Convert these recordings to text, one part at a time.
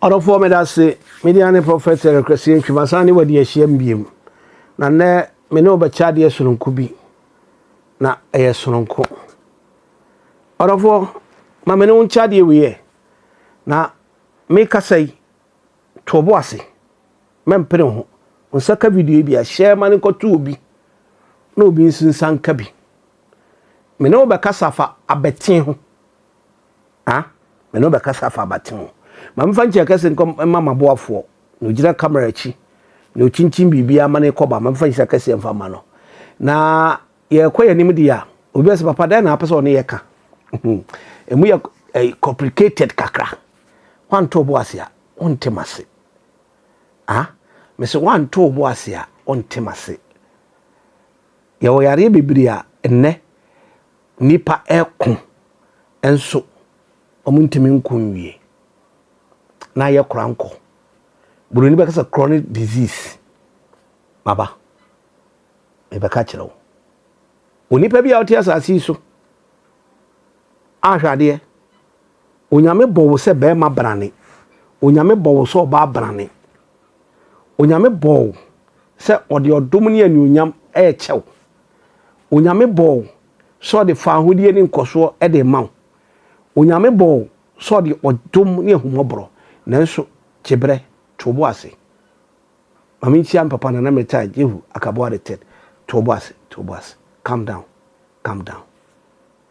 Orofo me da se media ne prophet Recreation Twimasani wadi ahyiam biem na ne me ne obacha de sononko bi na sononko orofo ma me ne uncha de wiye na me kasai tobo ase mempere ho unsaka video bi a share man ko to obi na obi nsinsan ka bi me ne obakasa fa abetin ho me ne obakasa fa abetin ho ma mfanchi akase nkom mama boafo no gira camera chi no chinchin bibia ma ne koba ma mfanchi akase mfa ma no na ye koye nim dia obi ase papa da na apese one ye ka emu ya complicated kakra wan to bo ase a ontemase me se wan to bo ase a ontemase ye wo yare bibiri a enne nipa ekon enso omuntimi nkunwie na ye kranko buruni be kasa chronic disease baba e be ka kire wo onipa bia oti asasi so ahwade onyame bowo se be ma brane onyame bowo so ba brane onyame bowo se ode odom ne anuonyam e chew onyame bowo so de fa ahodie ne nkoso e de maw onyame bowo so de odom ne ahumobro nanso chebre tobo ase mami chiam papa na meta jehu akabo de ted tobo ase calm down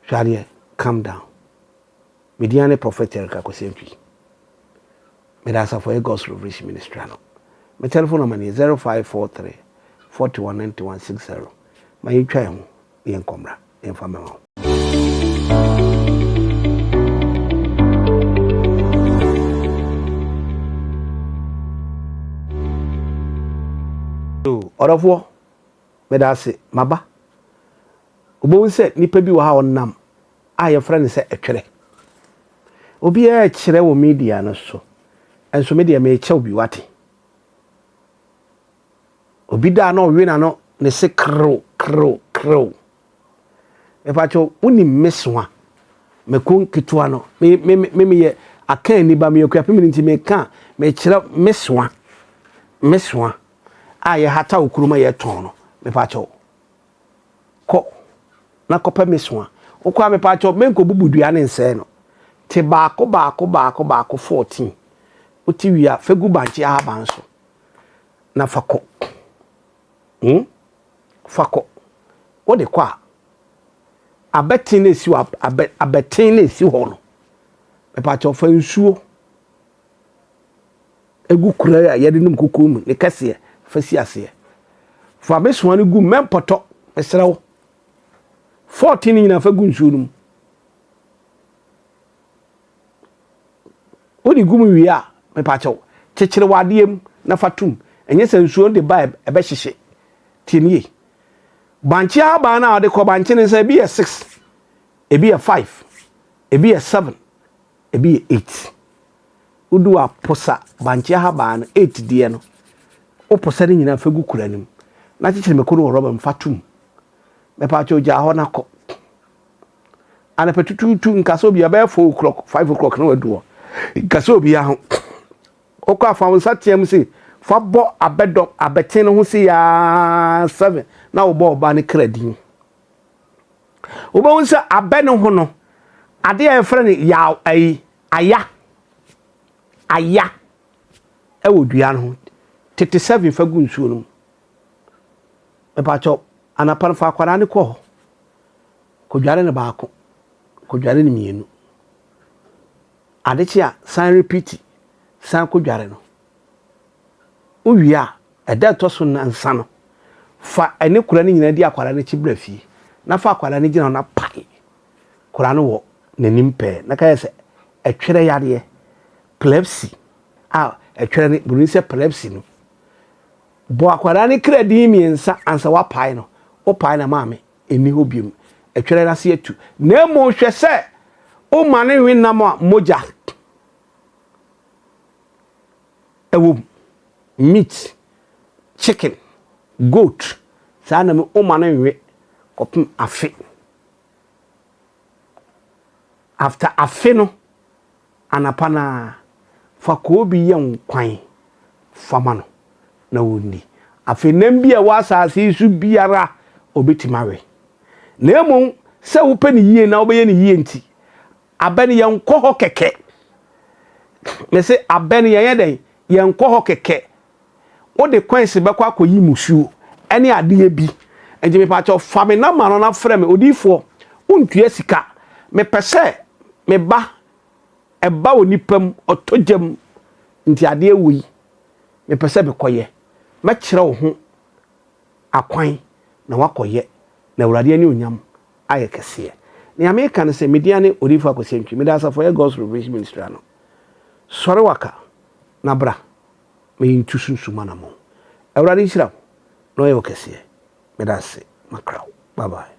sharia calm down mediane prophet ka kwesentwi medasa for God's Revelation Ministry no my telephone number is 0543 419160 my twa ho yen komra yen fa mema orofo medase maba obo nse nipa bi wa ha onam aye friend se etwere obi e kire wo media no so enso media me chew bi wate obi da no we na no ne se kro e fa cho uni meswa me kon kitwa no me ye akan ni ba me yakwa pemi nti me ka me kire meswa aye hata okuruma ye ton no me fa cho ko na kopa meswa okwa me pa cho menko bubudua ne nse no te baako 14 oti wia fegu banchi aban so na fako fako wo de kwa abetin na si wa abetin na si ho no me pa cho fa nsuo egu kura ya yede num kokom ne kase fa si ase fa meswa ne gu mempoto esrewo 14 nyina fa gu nsuo num odi gumu wi a me pa cho chechire wadiem na fatum enye sansuo de ba ebe hyehye tienie banchi aba na ade ko banchi ne say bi 6 ebi 5 ebi 7 ebi 8 udu a posa banchi aba na 8 die no o posa ni nyina fagu kuranim na chechire me ko no roba mfatum me pa cho ja ho na ko ana petutu nkaso bi aba 4 o'clock 5 o'clock na wadu kaso bi ya ho okwa fa wonsa tiam si fa bo abedo abetin ho si ya 7 na wo bo oba ne kradin oba wonsa abene ho no ade ya efre ne ya aya e wodua no 37 fa gu nsuo no e pa cho anapar fa kwara ne ko dware ne baako ko dware ne mienu adechi a san repeat san ko dware no uwia eda to so na nsa no fa ene kura ne nyina di akwara ne chibra fie na fa akwara ne gina na pai kura no wo nanim pe na ka yese etwere yade epilepsy etwere ne buru se epilepsy no bo akwara ne kredi miensa ansa wa pai no o pai na maame eni hobium etwere na se atu na mo hwe se o mane wi nam a moja ewo meat chicken goat sana me o mane wi kopim afe after afe no anapana fa ko bi ye kwan fama no na wonni afi nam bi a wasase su biara obetimawe na emu se wo pe ni yie na wo be ye ni yie nti abani ye nkɔ hɔ kɛkɛ me se abani ye den ye nkɔ hɔ kɛkɛ wo de kwan se bɛkɔ akɔyi musuo ɛne ade bi enje me pa cho fa me na ma no na frɛ me odifo untua sika me pese me ba eba onipam otojam nti ade ewi me pese be koye me kyerɛ wo ho akwan na wakoye na awurade ani onyam aye kese ne America ne se media ne odifo akosentwi me da asafo ye God's Revelation Ministry ano sɔre waka na bra me ntu sunsuma na mo awurade hyira no ye kese me da se makraw bye bye